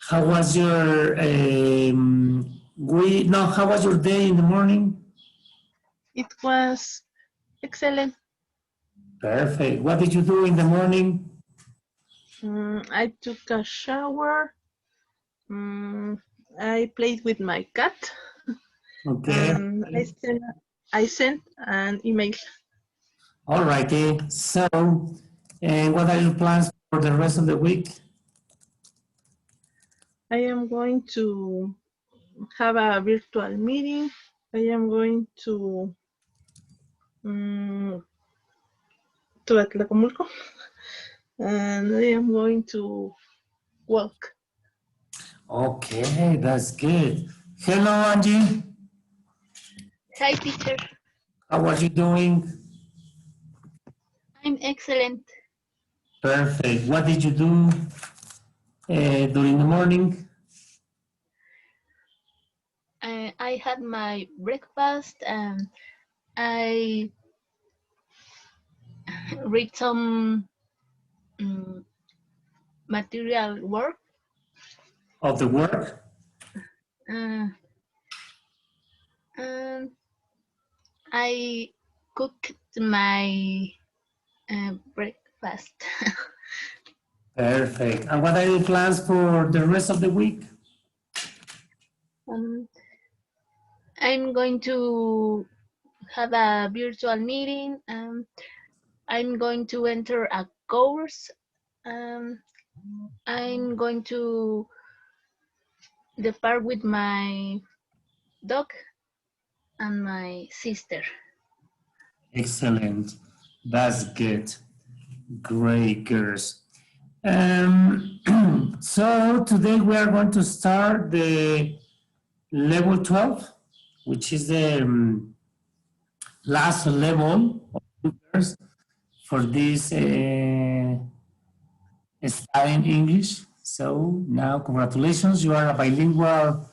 How was your how was your day in the morning? It was excellent. Perfect. What did you do in the morning? I took a shower. I played with my cat, Okay. and I sent an email. All righty. So, and what are your plans for the rest of the week? I am going to have a virtual meeting. I am going to Atlacomulco, and I am going to walk. Okay, that's good. Hello, Angie. Hi, teacher. How are you doing? I'm excellent. Perfect. What did you do during the morning? I had my breakfast and I read some material work. Of the work? And I cooked my breakfast. Perfect. And what are your plans for the rest of the week? I'm going to have a virtual meeting. I'm going to enter a course. I'm going to the park with my dog and my sister. Excellent. That's good. Great, girls. So today we are going to start the level 12, which is the last level of tutors for this studying English. So now, congratulations, you are a bilingual,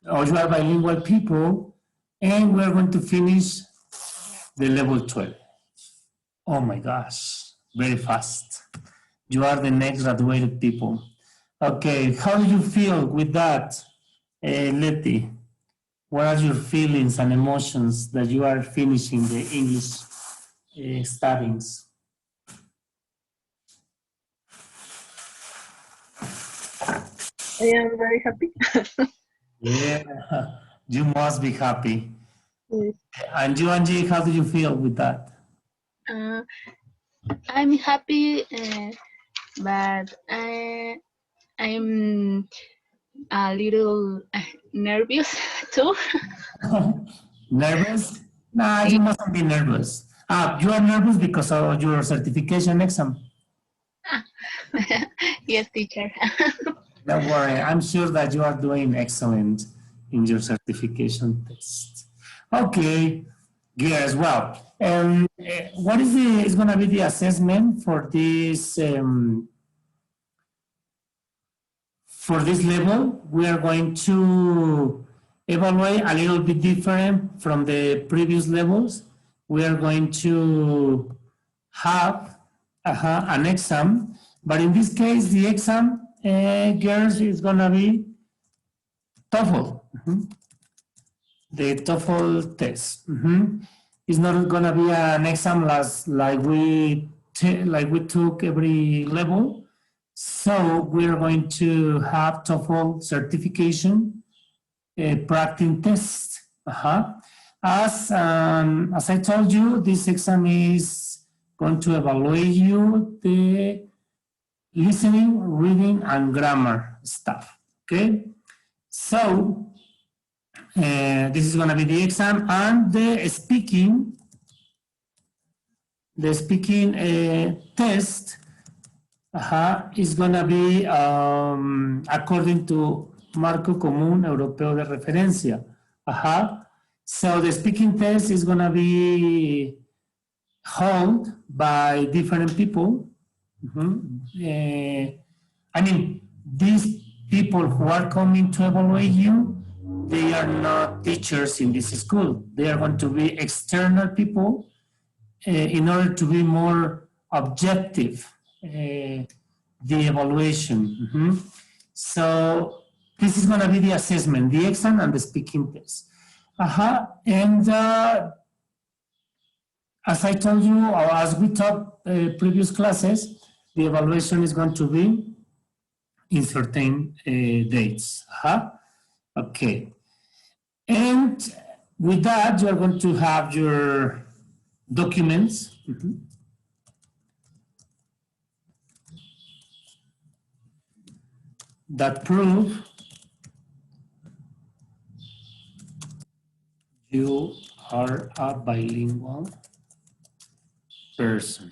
or you are bilingual people, and we're going to finish the level 12. Oh my gosh, very fast. You are the next graduated people. Okay, how do you feel with that, Letty? What are your feelings and emotions that you are finishing the English studies? I am very happy. Yeah, you must be happy. Yes. And you, Angie, how do you feel with that? I'm happy, but I'm a little nervous too. Nervous? Nah, you mustn't be nervous. You are nervous because of your certification exam. Yes, teacher. Don't worry, I'm sure that you are doing excellent in your certification test. Okay, good as well. What is going to be the assessment for this level? We are going to evaluate a little bit different from the previous levels. We are going to have an exam, but in this case, the exam, girls, is going to be TOEFL. The TOEFL test. It's not going to be an exam like we took every level. So we're going to have TOEFL certification practice test. As I told you, this exam is going to evaluate you the listening, reading, and grammar stuff. Okay, so this is going to be the exam, and the speaking test is going to be according to Marco Común Europeo de Referencia. So the speaking test is going to be held by different people. I mean, these people who are coming to evaluate you, they are not teachers in this school. They are going to be external people in order to be more objective, the evaluation. So this is going to be the assessment, the exam and the speaking test. And as I told you, or as we taught previous classes, the evaluation is going to be in certain dates. Okay. And with that, you're going to have your documents. That prove you are a bilingual person.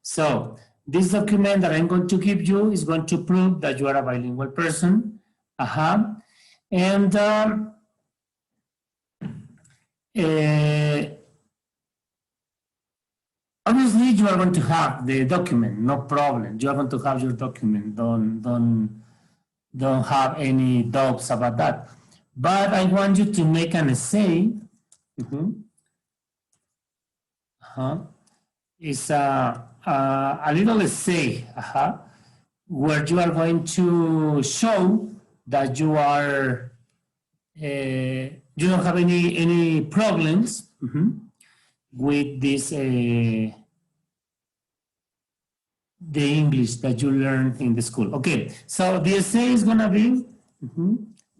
So this document that I'm going to give you is going to prove that you are a bilingual person. And obviously you are going to have the document, no problem. You are going to have your document. Don't have any doubts about that. But I want you to make an essay. It's a little essay where you are going to show that you are you don't have any problems with this the English that you learned in the school. Okay, so the essay is gonna be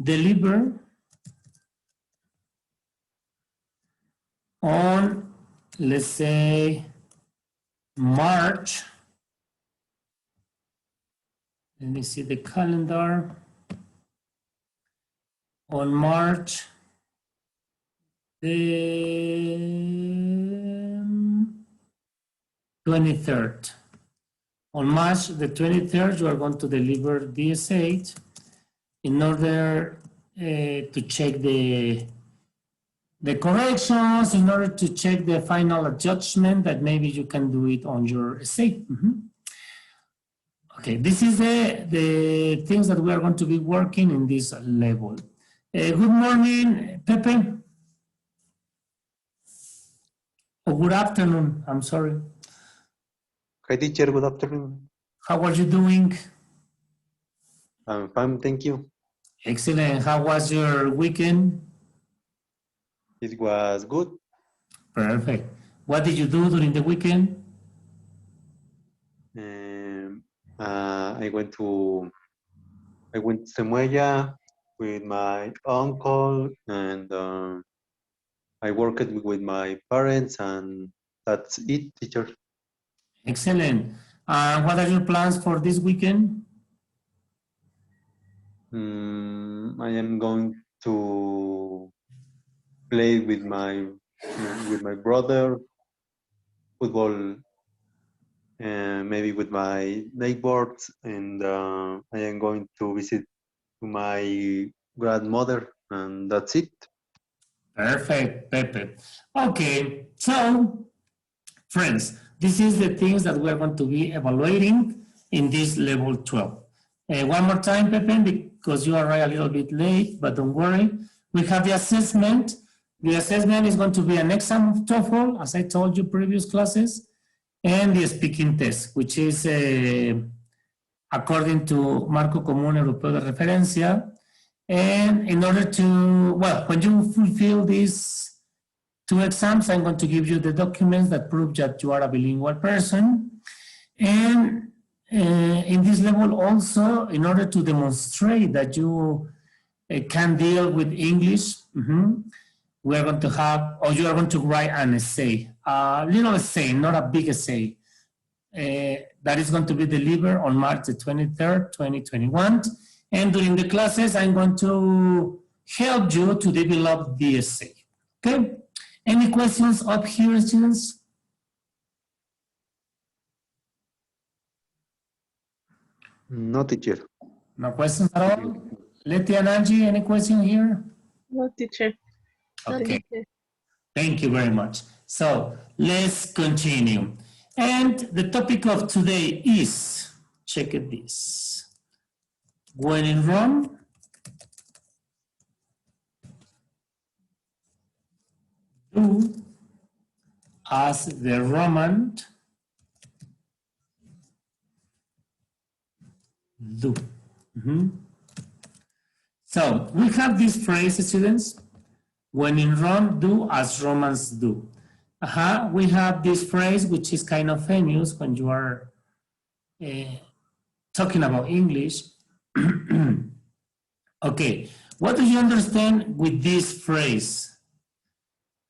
delivered on, let's say, March. Let me see the calendar. On March the 23rd. On March the 23rd, you are going to deliver the essay in order to check the corrections, in order to check the final adjustment that maybe you can do it on your essay. Okay, this is the things that we are going to be working in this level. Good morning, Pepe. Oh, good afternoon, I'm sorry. Hi, teacher. Good afternoon. How are you doing? I'm fine, thank you. Excellent. How was your weekend? It was good. Perfect. What did you do during the weekend? I went to Semuella with my uncle, and I worked with my parents, and that's it, teacher. Excellent. What are your plans for this weekend? I am going to play with my brother football, maybe with my neighbors, and I am going to visit my grandmother, and that's it. Perfect, Pepe. Okay, so friends, this is the things that we're going to be evaluating in this level 12. One more time, Pepe, because you are a little bit late, but don't worry. We have the assessment. The assessment is going to be an exam of TOEFL, as I told you previous classes, and the speaking test, which is according to Marco Común Europeo de Referencia. And in order to, well, when you fulfill these two exams, I'm going to give you the documents that prove that you are a bilingual person. And in this level also, in order to demonstrate that you can deal with English, we are going to have, or you are going to write an essay, a little essay, not a big essay, that is going to be delivered on March the 23rd, 2021. And during the classes, I'm going to help you to develop the essay. Okay? Any questions up here, students? No, teacher. No questions at all? Letty and Angie, any question here? No, teacher. Okay. Thank you very much. So let's continue. And the topic of today is, check it this. When in Rome, do as the Romans do. So we have this phrase, students, when in Rome, do as Romans do. We have this phrase, which is kind of famous when you are talking about English. Okay, what do you understand with this phrase?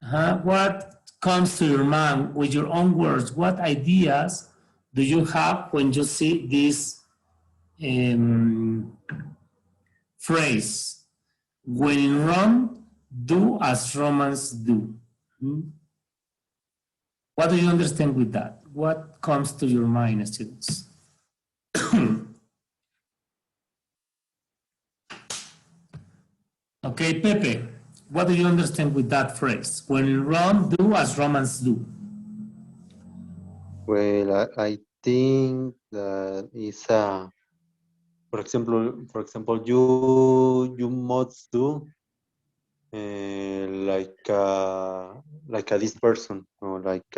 What comes to your mind with your own words? What ideas do you have when you see this phrase? When in Rome, do as Romans do. What do you understand with that? What comes to your mind, students? Okay, Pepe, what do you understand with that phrase? When in Rome, do as Romans do. Well, I think that is for example, you must do like this person or like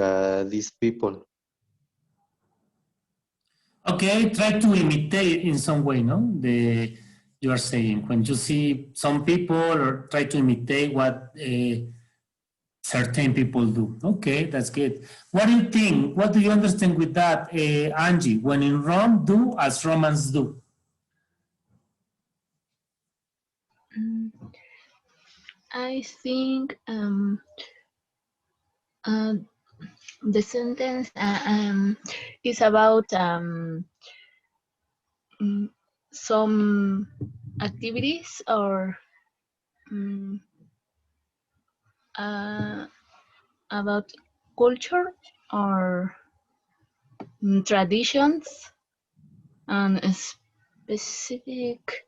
these people. Okay, try to imitate in some way, no? You are saying when you see some people or try to imitate what certain people do. Okay, that's good. What do you think? What do you understand with that, Angie? When in Rome, do as Romans do. I think the sentence is about some activities or about culture or traditions and a specific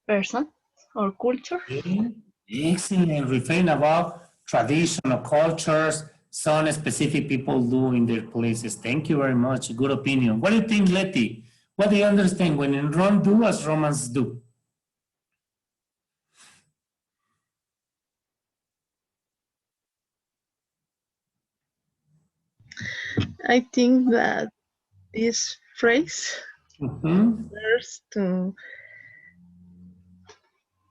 person or culture. Okay. Excellent. Referring about traditional cultures, some specific people do in their places. Thank you very much. Good opinion. What do you think, Letty? What do you understand when in Rome, do as Romans do? I think that this phrase refers to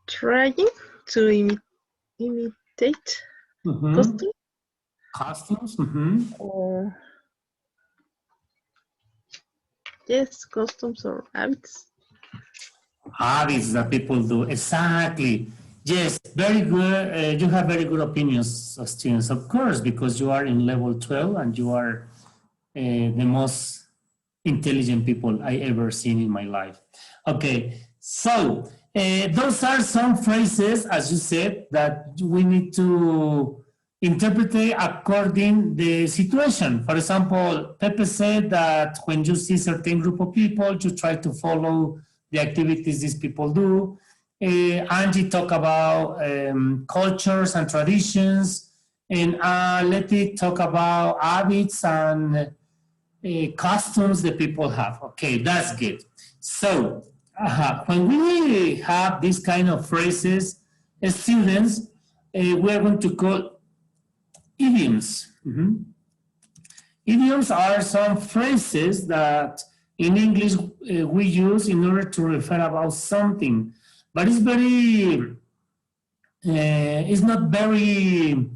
trying to imitate custom Costumes. or yes, customs or habits. Habits that people do. Exactly. Yes, very good. You have very good opinions, students, of course, because you are in level 12 and you are the most intelligent people I ever seen in my life. Okay, so those are some phrases, as you said, that we need to interpret according the situation. For example, Pepe said that when you see certain group of people, you try to follow the activities these people do. Angie talk about cultures and traditions, and Letty talk about habits and customs that people have. Okay, that's good. So when we have these kind of phrases, as students, we are going to call idioms. Idioms are some phrases that in English we use in order to refer about something, but it's not very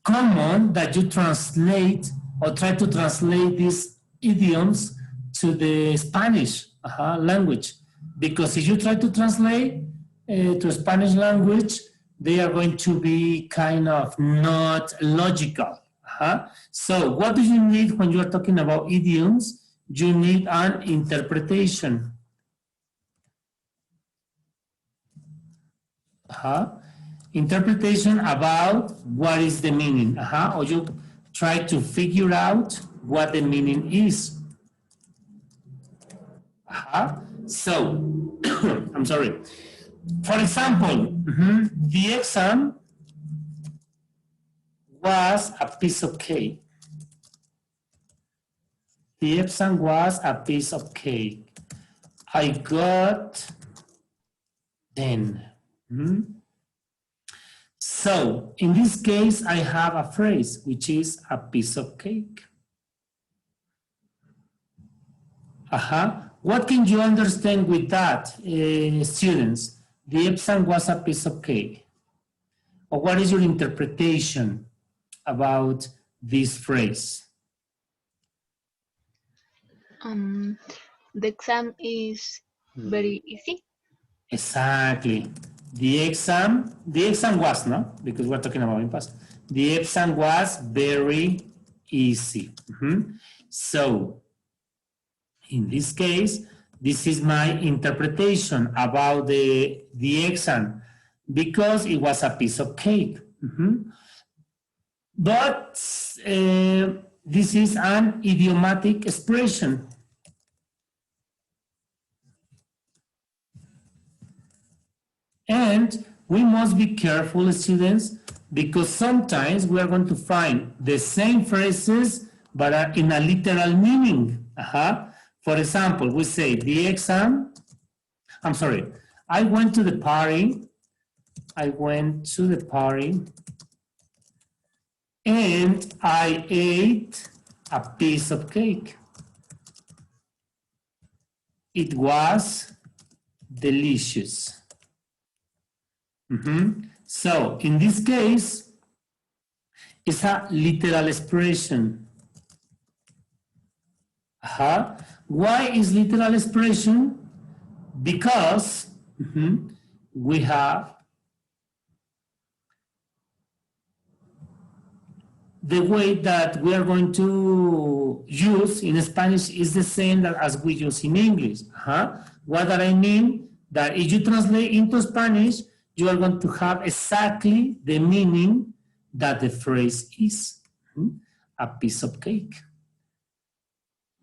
common that you translate or try to translate these idioms to the Spanish language. Because if you try to translate to Spanish language, they are going to be kind of not logical. So what do you need when you are talking about idioms? You need an interpretation. Interpretation about what is the meaning. Or you try to figure out what the meaning is. So, I'm sorry. For example, the exam was a piece of cake. The exam was a piece of cake. I got 10. So, in this case, I have a phrase, which is a piece of cake. What can you understand with that, students? The Epsom was a piece of cake. Or what is your interpretation about this phrase? The exam is very easy. Exactly. The exam was, no? Because we're talking about in past. The exam was very easy. So, in this case, this is my interpretation about the exam because it was a piece of cake. But this is an idiomatic expression. And we must be careful, students, because sometimes we are going to find the same phrases but in a literal meaning. For example, we say the exam, I'm sorry, I went to the party, and I ate a piece of cake. It was delicious. So in this case, it's a literal expression. Why is literal expression? Because we have the way that we are going to use in Spanish is the same as we use in English. What do I mean? That if you translate into Spanish, you are going to have exactly the meaning that the phrase is. A piece of cake.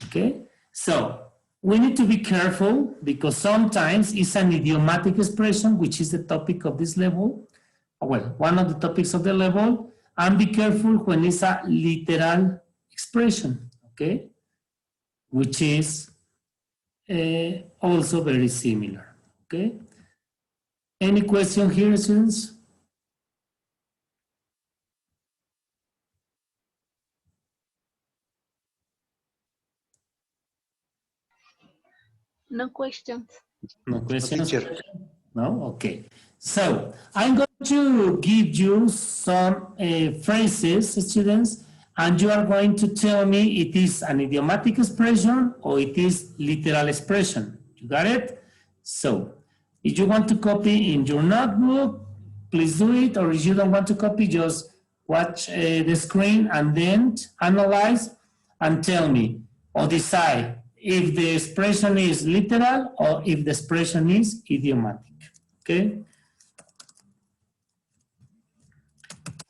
Okay? So, we need to be careful because sometimes it's an idiomatic expression, which is the topic of this level. Well, one of the topics of the level, and be careful when it's a literal expression, okay? Which is also very similar, okay? Any question here, students? No questions. No questions? Teacher. No? Okay. So I'm going to give you some phrases, students, and you are going to tell me it is an idiomatic expression or it is literal expression. You got it? So if you want to copy in your notebook, please do it, or if you don't want to copy, just watch the screen and then analyze and tell me or decide if the expression is literal or if the expression is idiomatic. Okay?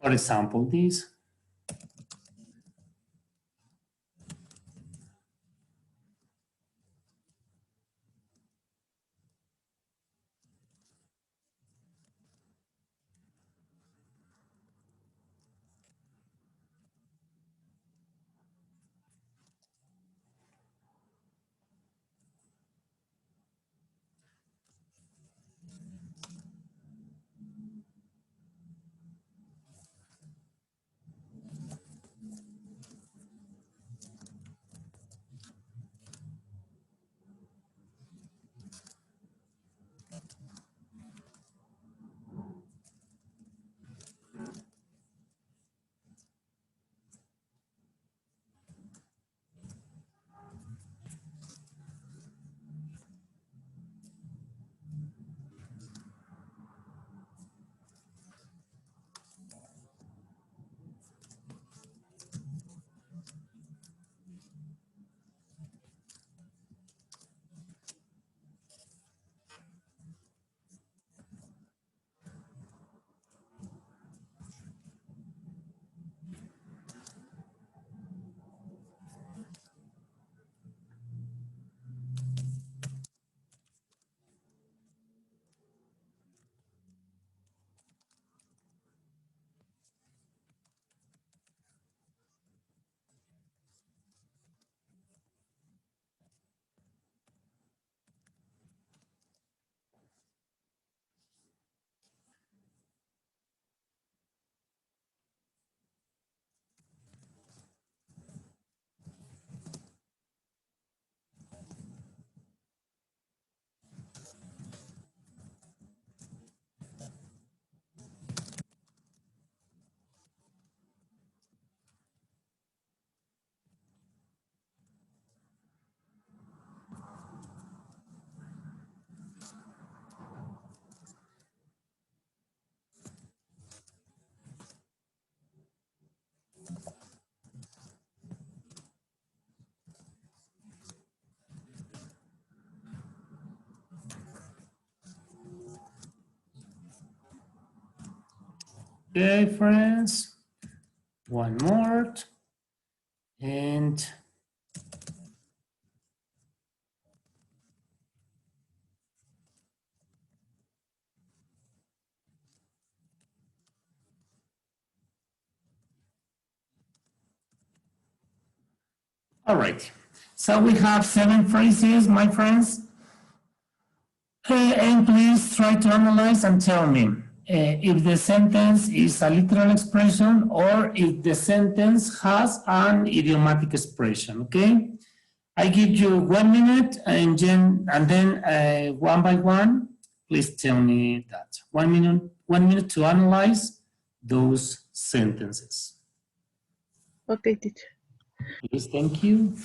For example, this. Okay, friends. One more. And all right. So we have 7 phrases, my friends. And please try to analyze and tell me if the sentence is a literal expression or if the sentence has an idiomatic expression, okay? I give you 1 minute and then one by one, please tell me that. 1 minute to analyze those sentences. Okay, teacher. Please, thank you.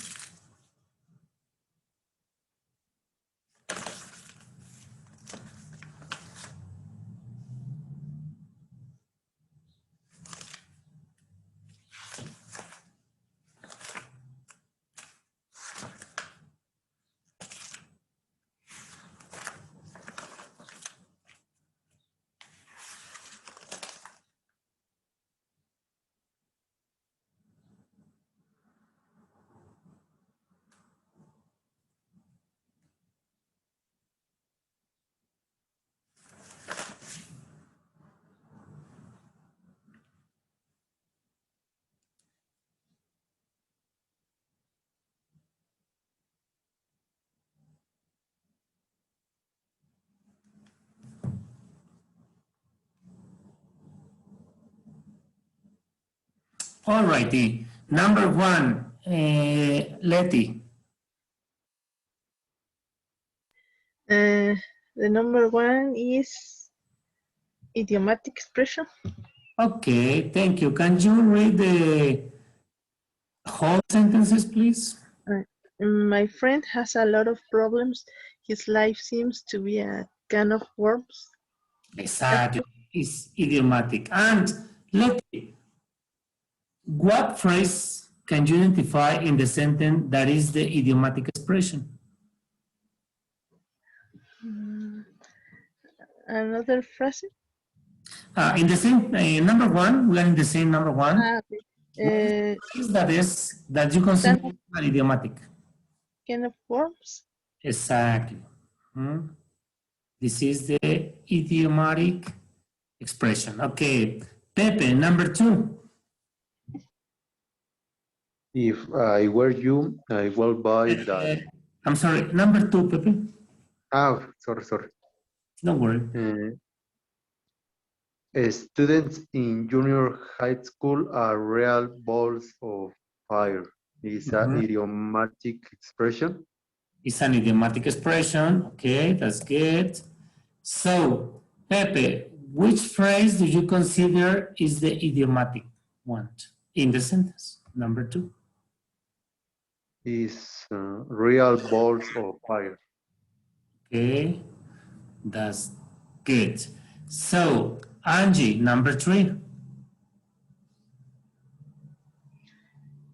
All righty. Number 1, Letty. The number 1 is idiomatic expression. Okay, thank you. Can you read the whole sentences, please? My friend has a lot of problems. His life seems to be a can of worms. Exactly. It's idiomatic. And Letty, what phrase can you identify in the sentence that is the idiomatic expression? Another phrase. In the same number 1, we are in the same number 1. Okay. What is that you consider an idiomatic? Can of worms. Exactly. This is the idiomatic expression. Okay, Pepe, number 2. If I were you, I will buy that. I'm sorry, number 2, Pepe. Oh, sorry. Don't worry. Students in junior high school are real balls of fire. Is an idiomatic expression. It's an idiomatic expression. Okay, that's good. So, Pepe, which phrase do you consider is the idiomatic one in the sentence? Number 2. Is real balls of fire. Okay, that's good. So, Angie, number 3.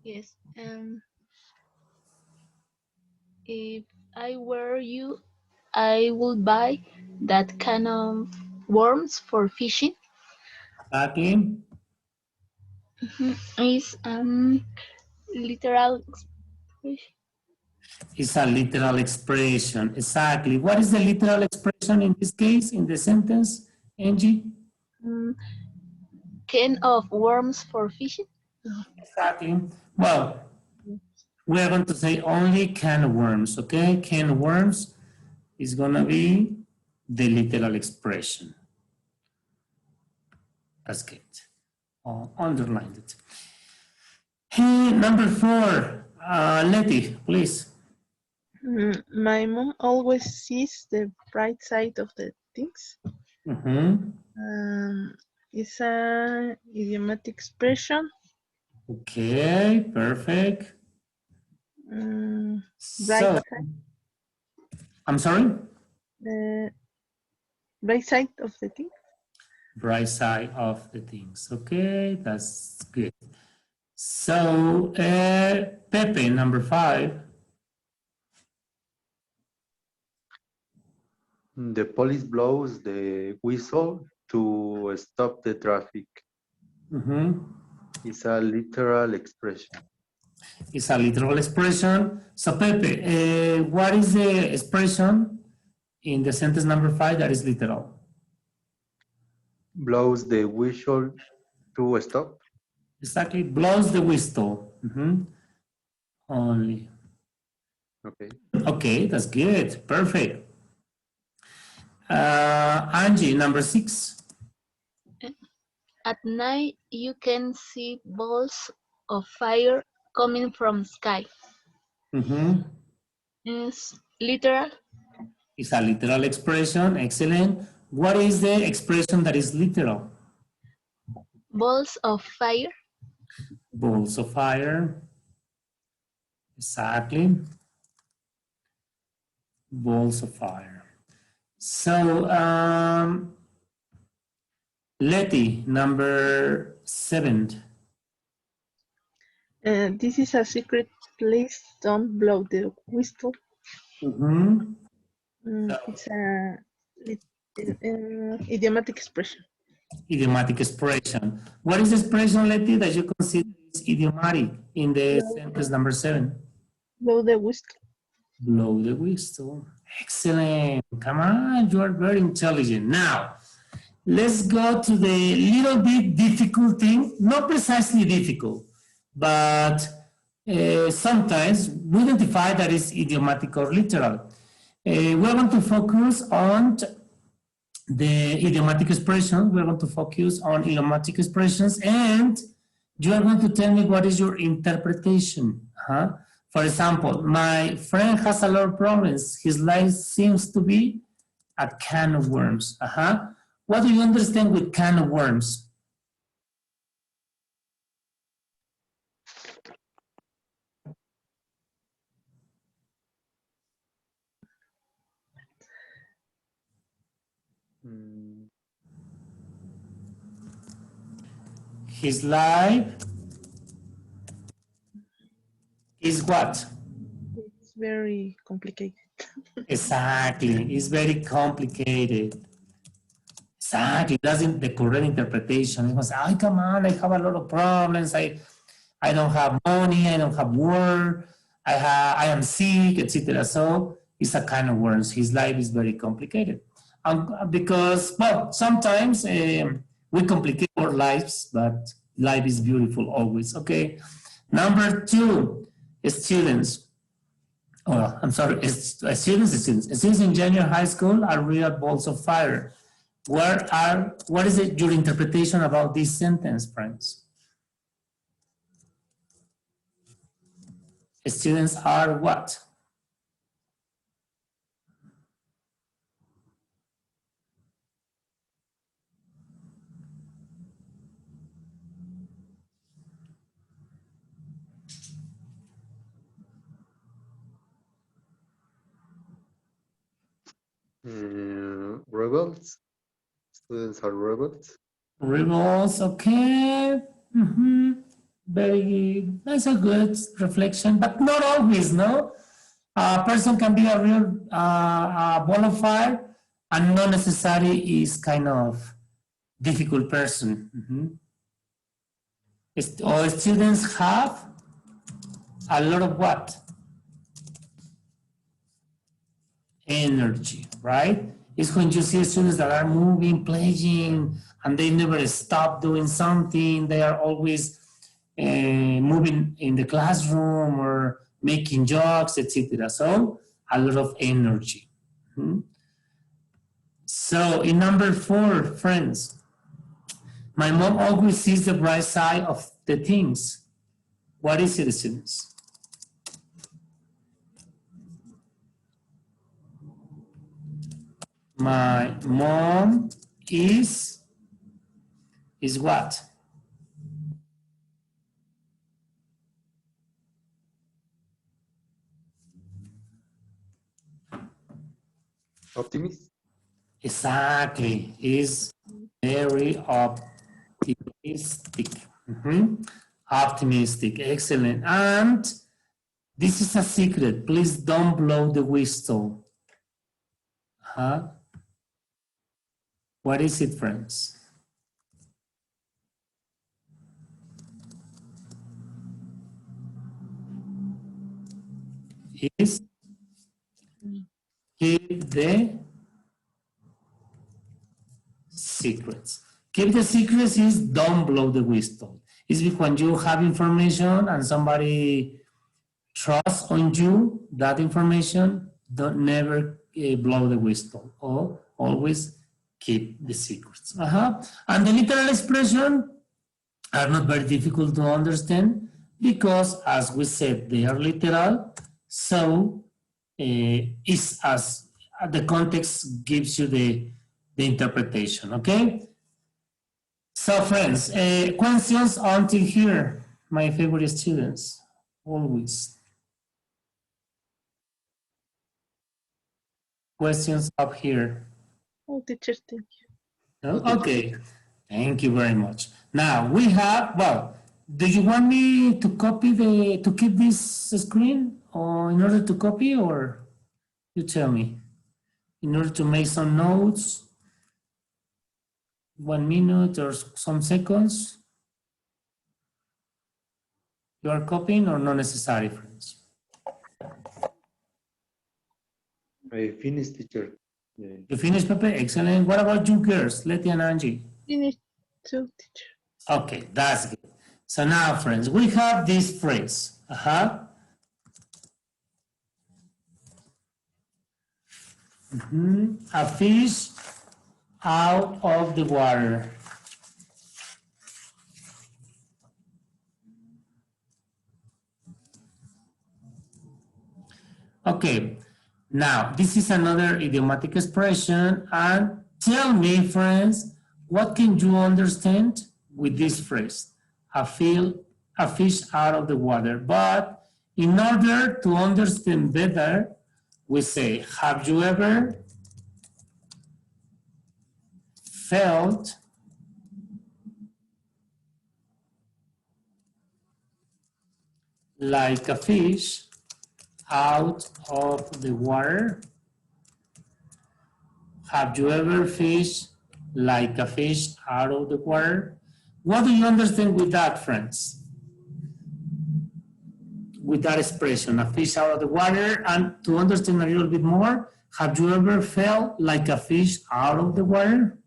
Yes. If I were you, I would buy that kind of worms for fishing. Exactly. Is literal expression. It's a literal expression. Exactly. What is the literal expression in this case, in the sentence, Angie? Can of worms for fishing. Exactly. Well, we are going to say only can worms, okay? Can worms is going to be the literal expression. That's good. Underline it. Hey, number 4, Letty, please. My mom always sees the bright side of the things. It's an idiomatic expression. Okay, perfect. Bright So, I'm sorry? Bright side of the thing. Bright side of the things. Okay, that's good. So, Pepe, number 5. The police blows the whistle to stop the traffic. It's a literal expression. It's a literal expression. So Pepe, what is the expression in the sentence number 5 that is literal? Blows the whistle to stop. Exactly, blows the whistle. Only. Okay. Okay, that's good. Perfect. Angie, number 6. At night, you can see balls of fire coming from sky. Is literal. It's a literal expression. Excellent. What is the expression that is literal? Balls of fire. Balls of fire. Exactly. Balls of fire. So, Letty, number 7. This is a secret. Please don't blow the whistle. It's a idiomatic expression. Idiomatic expression. What is the expression, Letty, that you consider is idiomatic in the sentence number 7? Blow the whistle. Blow the whistle. Excellent. Come on, you are very intelligent. Now, let's go to the little bit difficult thing. Not precisely difficult, but sometimes we identify that is idiomatic or literal. We're going to focus on the idiomatic expression. We're going to focus on idiomatic expressions, and you are going to tell me what is your interpretation. For example, my friend has a lot of problems. His life seems to be a can of worms. What do you understand with can of worms? His life is what? It's very complicated. Exactly. It's very complicated. Exactly. That's the correct interpretation. It was, oh, come on, I have a lot of problems. I don't have money. I don't have work. I am sick, etc. So it's a kind of words. His life is very complicated. Because, well, sometimes we complicate our lives, but life is beautiful always. Okay. Number 2, students. Oh, I'm sorry, students in junior high school are real balls of fire. What is it, your interpretation about this sentence, friends? Students are what? Rebels. Students are rebels. Rebels, okay. Very, that's a good reflection, but not always, no? A person can be a real ball of fire and not necessarily is kind of difficult person. All students have a lot of what? Energy, right? It's when you see students that are moving, playing, and they never stop doing something. They are always moving in the classroom or making jokes, etc. So a lot of energy. So in number 4, friends, my mom always sees the bright side of the things. What is it, students? My mom is what? Optimist. Exactly, is very optimistic. Optimistic, excellent. And this is a secret. Please don't blow the whistle. What is it, friends? is keep the secrets. Keep the secrets is don't blow the whistle. It's when you have information and somebody trusts on you that information, don't never blow the whistle or always keep the secrets. And the literal expression are not very difficult to understand because, as we said, they are literal. So it's as the context gives you the interpretation. Okay. So, friends, questions until here, my favorite students, always. Questions up here. Oh, teacher, thank you. No? Okay, thank you very much. Now we have, well, do you want me to copy to keep this screen or in order to copy, or you tell me, in order to make some notes, 1 minute or some seconds? You are copying or not necessary, friends? I finished, teacher. You finished, Pepe? Excellent. What about you girls, Letty and Angie? Finish too, teacher. Okay, that's good. So now, friends, we have this phrase. A fish out of the water. Okay, now this is another idiomatic expression, and tell me, friends, what can you understand with this phrase? A fish out of the water. But in order to understand better, we say, have you ever felt like a fish out of the water? Have you ever fished like a fish out of the water? What do you understand with that, friends? With that expression, a fish out of the water, and to understand a little bit more, have you ever felt like a fish out of the water?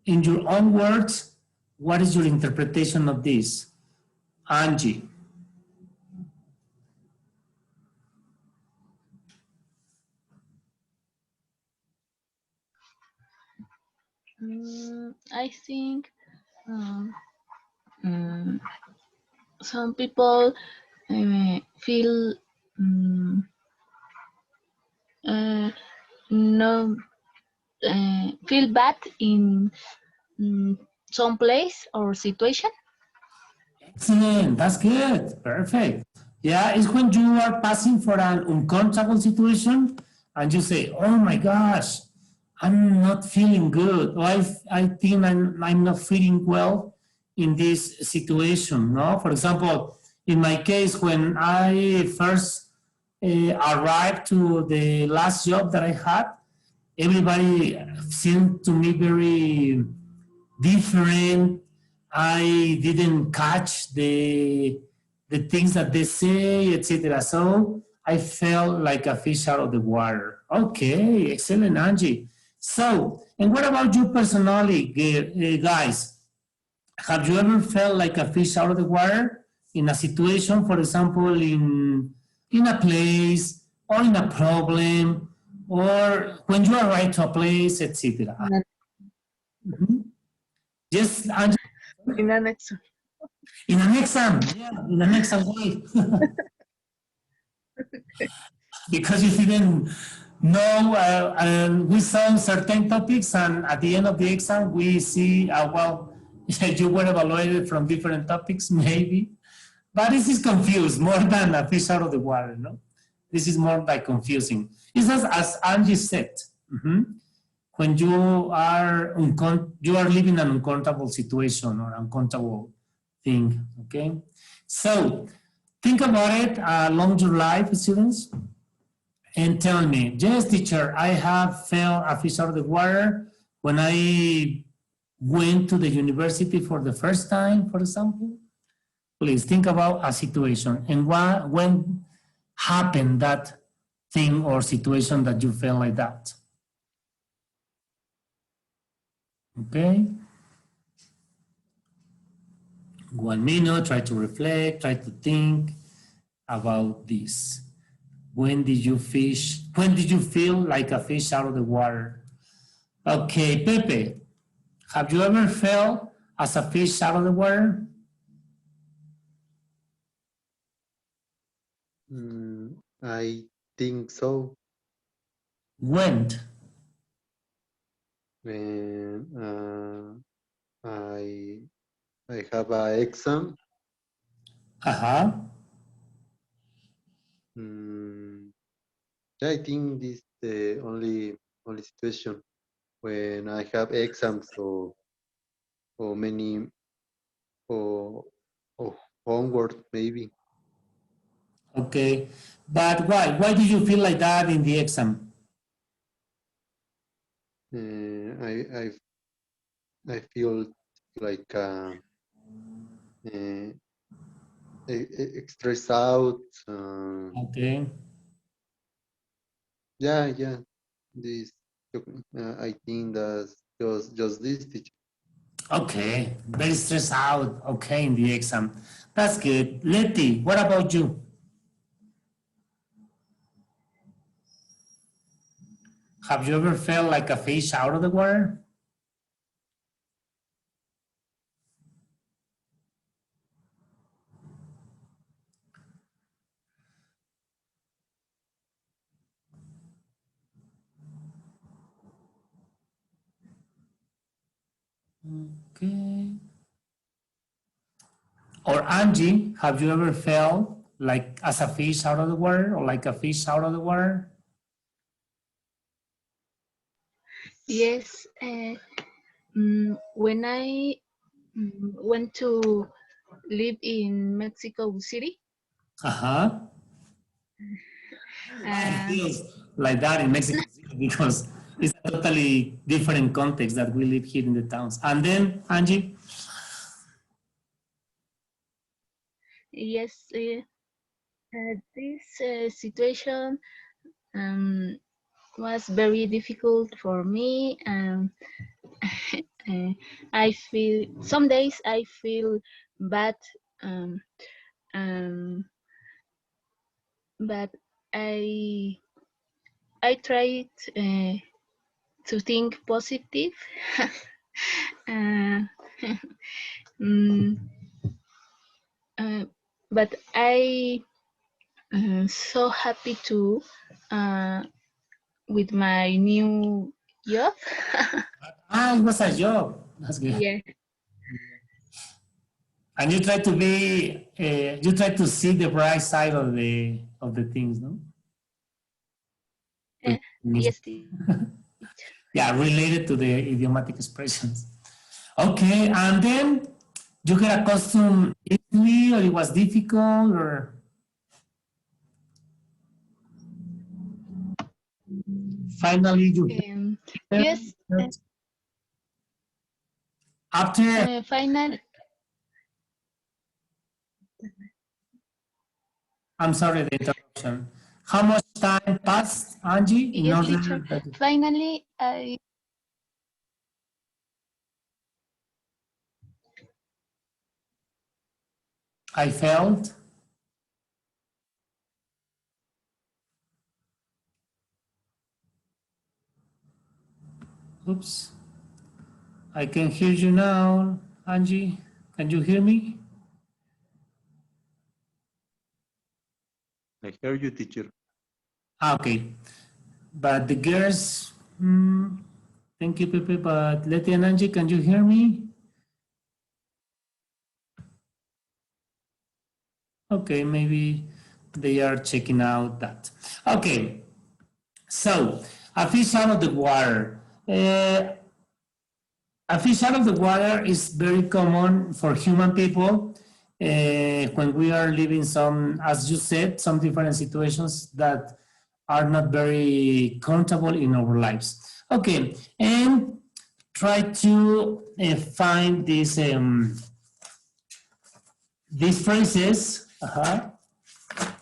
In your own words, what is your interpretation of this? Angie. I think some people feel no feel bad in some place or situation. Excellent, that's good, perfect. Yeah, it's when you are passing for an uncomfortable situation and you say, oh my gosh, I'm not feeling good, or I think I'm not feeling well in this situation, no? For example, in my case, when I first arrived to the last job that I had, everybody seemed to me very different. I didn't catch the things that they say, etc. So I felt like a fish out of the water. Okay, excellent, Angie. So, and what about you personally, guys? Have you ever felt like a fish out of the water in a situation, for example, in a place or in a problem, or when you arrive to a place, etc.? Yes, Angie. In an exam. In an exam, yeah, in an exam way. Because you didn't know, and we saw certain topics, and at the end of the exam, we see, well, you were evaluated from different topics, maybe. But this is confused more than a fish out of the water, no? This is more like confusing. It's as Angie said. When you are living an uncomfortable situation or uncomfortable thing, okay? So think about it along your life, students, and tell me, yes, teacher, I have felt a fish out of the water when I went to the university for the first time, for example. Please think about a situation and when happened that thing or situation that you felt like that. Okay. 1 minute, try to reflect, try to think about this. When did you feel like a fish out of the water? Okay, Pepe, have you ever felt as a fish out of the water? I think so. When? When I have an exam. Uh-huh. I think this is the only situation when I have exams or many or homework maybe. Okay, but why? Why did you feel like that in the exam? I feel like uh, stressed out. Okay, Yeah. This I think that's just this teacher. okay, very stressed out. Okay, in the exam. That's good. Letty, what about you? Have you ever felt like a fish out of the water? Okay. Or Angie, have you ever felt like as a fish out of the water or like a fish out of the water? Yes, when I went to live in Mexico City, Uh-huh. It uh, feels like that in Mexico City because it's a totally different context that we live here in the towns. And then, Angie? yes, this situation was very difficult for me. Uh, I feel some days I feel bad, um, um, but I I tried to think positive. uh, mm, uh, but I so happy to uh, with my new job. Ah, it was a job. That's good. Yeah. And you try to be, you try to see the bright side of the things, no? Yes. Yeah, related to the idiomatic expressions. Okay, and then you get accustomed easily, or it was difficult, or finally you Yes. after. Final. I'm sorry, the interruption. How much time passed, Angie, in Yes, order teacher. that Finally, I felt? Oops. I can hear you now, Angie. Can you hear me? I hear you, teacher. Ah, okay. But the girls, thank you, Pepe. But Letty and Angie, can you hear me? Okay, maybe they are checking out that. Okay, so a fish out of the water. A fish out of the water is very common for human people when we are living some, as you said, some different situations that are not very comfortable in our lives. Okay, and try to find this these phrases, try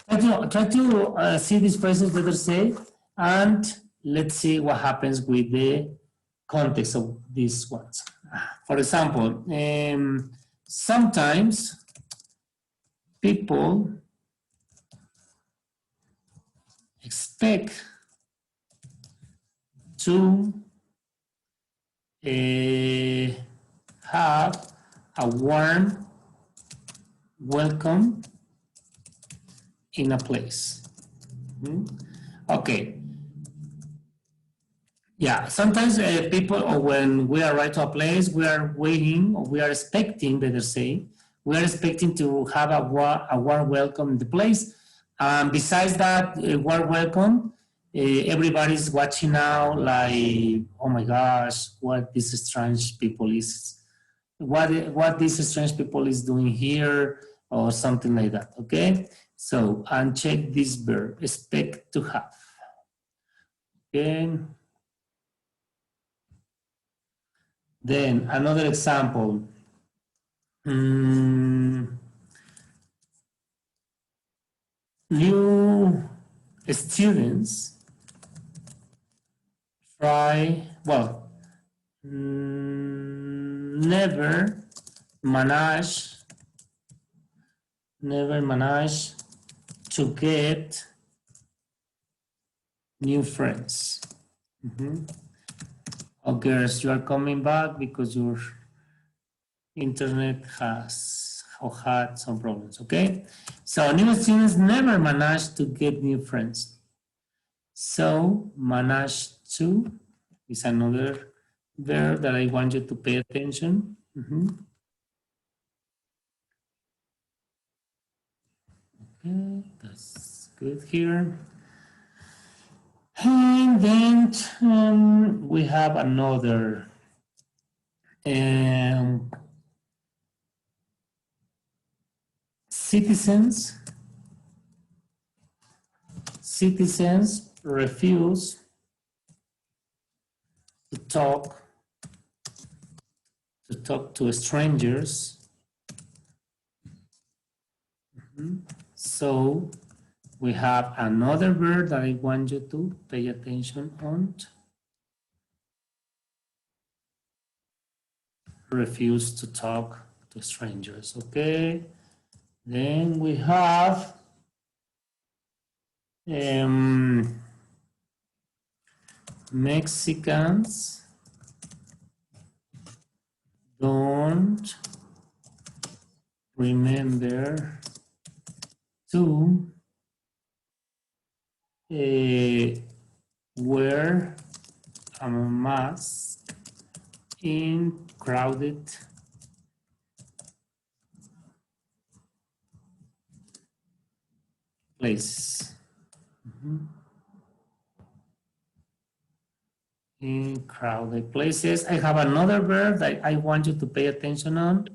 to see these phrases that are said, and let's see what happens with the context of these ones. For example, sometimes people expect to have a warm welcome in a place. Okay. Yeah, sometimes people, or when we arrive to a place, we are waiting, or we are expecting, better say, we are expecting to have a warm welcome in the place. Besides that warm welcome, everybody's watching now like, oh my gosh, what this strange people is, what this strange people is doing here, or something like that, okay? So, uncheck this verb, expect to have, okay? Then another example. New students try, well, never manage to get new friends. Oh, girls, you are coming back because your internet has or had some problems, okay? So new students never manage to get new friends. So manage to is another verb that I want you to pay attention. Okay, that's good here. And then we have another citizens refuse to talk to strangers. So we have another verb that I want you to pay attention on. Refuse to talk to strangers, okay? Then we have Mexicans don't remember to wear a mask in crowded places. In crowded places. I have another verb that I want you to pay attention on.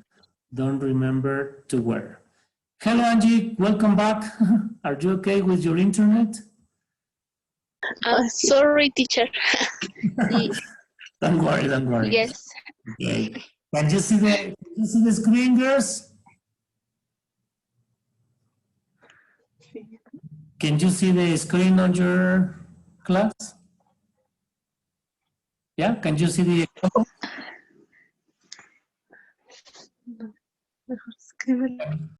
Don't remember to wear. Hello, Angie. Welcome back. Are you okay with your internet? Sorry, teacher. Don't worry, don't worry. Yes. Okay. Can you see the screen, girls? Can you see the screen on your class? Yeah, can you see the example? Mejor escríbelo.